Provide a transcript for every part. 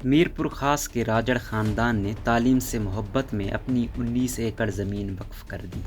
میرپور خاص کے راجڑ خاندان نے تعلیم سے محبت میں اپنی 19 ایکڑ زمین وقف کر دی۔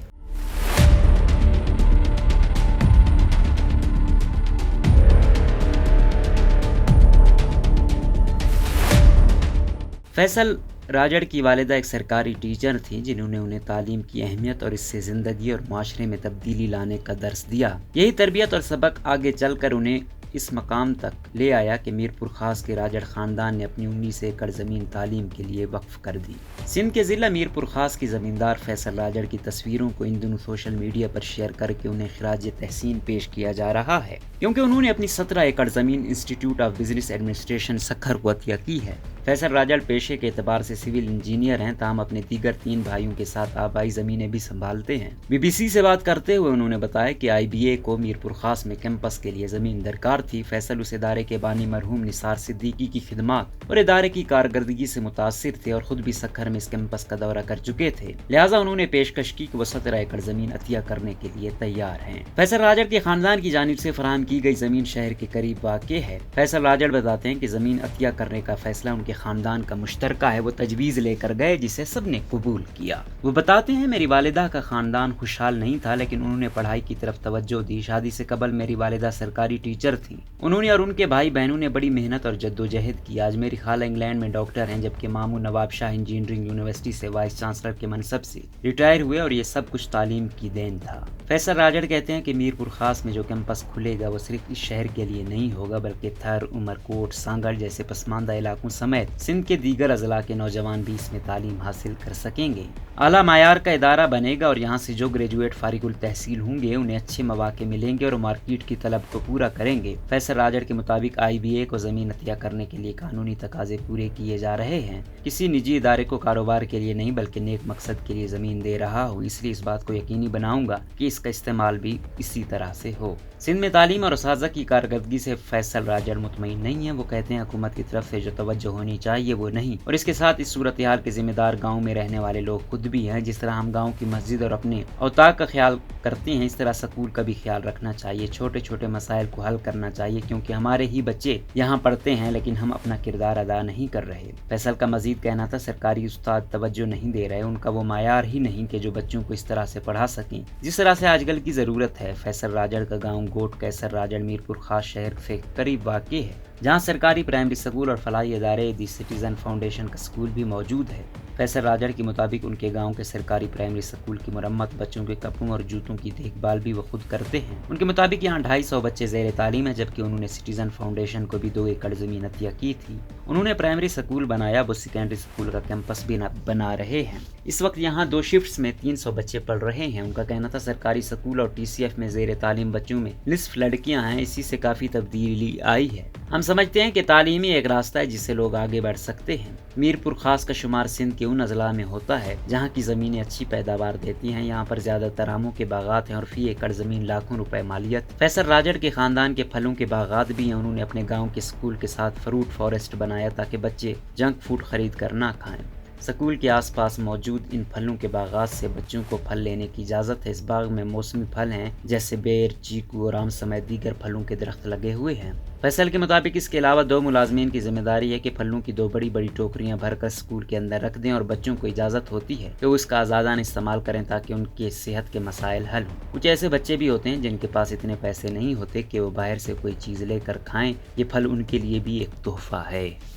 فیصل راجڑ کی والدہ ایک سرکاری ٹیچر تھیں جنہوں نے انہیں تعلیم کی اہمیت اور اس سے زندگی اور معاشرے میں تبدیلی لانے کا درس دیا۔ یہی تربیت اور سبق آگے چل کر انہیں اس مقام تک لے آیا کہ میرپور خاص کے راجڑ خاندان نے اپنی 19 ایکڑ زمین تعلیم کے لیے وقف کر دی۔ سندھ کے ضلع میرپور خاص کی زمیندار فیصل راجڑ کی تصویروں کو ان دنوں سوشل میڈیا پر شیئر کر کے انہیں خراج تحسین پیش کیا جا رہا ہے، کیونکہ انہوں نے اپنی 17 ایکڑ زمین institute of business administration Sukkur کو عطیہ کی ہے۔ فیصل راجڑ پیشے کے اعتبار سے سول انجینئر ہیں، تاہم اپنے دیگر 3 بھائیوں کے ساتھ آبائی زمینیں بھی سنبھالتے ہیں۔ BBC سے بات کرتے ہوئے انہوں نے بتایا کہ IBA کو میرپور خاص میں کیمپس کے لیے زمین درکار تھی۔ فیصل اس ادارے کے بانی مرحوم نثار صدیقی کی خدمات اور ادارے کی کارکردگی سے متاثر تھے اور خود بھی سکھر میں اس کیمپس کا دورہ کر چکے تھے، لہٰذا انہوں نے پیشکش کی کہ وہ 17 ایکڑ زمین عطیہ کرنے کے لیے تیار ہیں۔ فیصل راجڑ کے خاندان کی جانب سے فراہم کی گئی زمین شہر کے قریب واقع ہے۔ فیصل راجڑ بتاتے ہیں کہ زمین عطیہ کرنے کا فیصلہ ان کے خاندان کا مشترکہ ہے، وہ تجویز لے کر گئے جسے سب نے قبول کیا۔ وہ بتاتے ہیں میری والدہ کا خاندان خوشحال نہیں تھا، لیکن انہوں نے پڑھائی کی طرف توجہ دی۔ شادی سے قبل میری والدہ سرکاری ٹیچر تھیں، انہوں نے اور ان کے بھائی بہنوں نے بڑی محنت اور جدوجہد کی۔ آج میری خالہ انگلینڈ میں ڈاکٹر ہیں، جبکہ ماموں نواب شاہ انجینئرنگ یونیورسٹی سے وائس چانسلر کے منصب سے ریٹائر ہوئے، اور یہ سب کچھ تعلیم کی دین تھا۔ فیصل راجڑ کہتے ہیں کہ میرپور خاص میں جو کیمپس کھلے گا وہ صرف اس شہر کے لیے نہیں ہوگا، بلکہ تھر، عمرکوٹ، سانگڑ جیسے پسماندہ علاقوں سمیت سندھ کے دیگر اضلاع کے نوجوان بھی اس میں تعلیم حاصل کر سکیں گے۔ اعلیٰ معیار کا ادارہ بنے گا اور یہاں سے جو گریجویٹ فارغ التحصیل ہوں گے انہیں اچھے مواقع ملیں گے اور مارکیٹ کی طلب کو پورا کریں گے۔ فیصل راجڑ کے مطابق IBA کو زمین عطیہ کرنے کے لیے قانونی تقاضے پورے کیے جا رہے ہیں۔ کسی نجی ادارے کو کاروبار کے لیے نہیں بلکہ نیک مقصد کے لیے زمین دے رہا ہوں، اس لیے اس بات کو یقینی بناؤں گا کہ اس کا استعمال بھی اسی طرح سے ہو۔ سندھ میں تعلیم اور اساتذہ کی کارکردگی سے فیصل راجڑ مطمئن نہیں ہیں۔ وہ کہتے ہیں حکومت کی طرف سے جو توجہ ہونی چاہیے وہ نہیں، اور اس کے ساتھ اس صورتحال کے ذمہ دار گاؤں میں رہنے والے لوگ خود بھی ہیں۔ جس طرح ہم گاؤں کی مسجد اور اپنے اوطاق کا خیال کرتے ہیں، اس طرح سکول کا بھی خیال رکھنا چاہیے۔ چھوٹے چھوٹے مسائل کو حل کرنا چاہیے، کیونکہ ہمارے ہی بچے یہاں پڑھتے ہیں لیکن ہم اپنا کردار ادا نہیں کر رہے۔ فیصل کا مزید کہنا تھا سرکاری استاد توجہ نہیں دے رہے، ان کا وہ معیار ہی نہیں کہ جو بچوں کو اس طرح سے پڑھا سکیں جس طرح سے آج کل کی ضرورت ہے۔ فیصل راجڑ کا گاؤں گوٹ کیسر راجڑ میرپور خاص شہر سے قریب واقع ہے، جہاں سرکاری پرائمری اسکول اور فلاحی ادارے دی سٹیزن فاؤنڈیشن کا اسکول بھی موجود ہے۔ فیصل راجڑ کے مطابق ان کے گاؤں کے سرکاری پرائمری اسکول کی مرمت، بچوں کے کپڑوں اور جوتوں کی دیکھ بھال بھی وہ خود کرتے ہیں۔ ان کے مطابق یہاں 250 بچے زیر تعلیم ہیں، جبکہ انہوں نے سٹیزن فاؤنڈیشن کو بھی 2 ایکڑ زمین عطیہ کی تھی۔ انہوں نے پرائمری اسکول بنایا، وہ سیکنڈری اسکول کا کیمپس بھی بنا رہے ہیں۔ اس وقت یہاں 2 شفٹس میں 300 بچے پڑھ رہے ہیں۔ ان کا کہنا تھا سرکاری اسکول اور TCF میں زیر تعلیم بچوں میں نصف لڑکیاں ہیں، اسی سے کافی تبدیلی آئی ہے۔ ہم سمجھتے ہیں کہ تعلیم ہی ایک راستہ ہے جس سے لوگ آگے بڑھ سکتے ہیں۔ میرپور خاص کا شمار سندھ کے ان اضلاع میں ہوتا ہے جہاں کی زمینیں اچھی پیداوار دیتی ہیں۔ یہاں پر زیادہ تر آموں کے باغات ہیں اور فی ایکڑ زمین لاکھوں روپے مالیت۔ فیصل راجڑ کے خاندان کے پھلوں کے باغات بھی ہیں۔ انہوں نے اپنے گاؤں کے اسکول کے ساتھ فروٹ فارسٹ بنایا تاکہ بچے جنک فوڈ خرید کر نہ کھائیں۔ اسکول کے آس پاس موجود ان پھلوں کے باغات سے بچوں کو پھل لینے کی اجازت ہے۔ اس باغ میں موسمی پھل ہیں جیسے بیر، چیکو اور آم سمیت دیگر پھلوں کے درخت لگے ہوئے ہیں۔ فیصل کے مطابق اس کے علاوہ 2 ملازمین کی ذمہ داری ہے کہ پھلوں کی 2 بڑی بڑی ٹوکریاں بھر کر اسکول کے اندر رکھ دیں، اور بچوں کو اجازت ہوتی ہے کہ وہ اس کا آزادانہ استعمال کریں تاکہ ان کے صحت کے مسائل حل ہوں۔ کچھ ایسے بچے بھی ہوتے ہیں جن کے پاس اتنے پیسے نہیں ہوتے کہ وہ باہر سے کوئی چیز لے کر کھائیں، یہ پھل ان کے لیے بھی ایک تحفہ ہے۔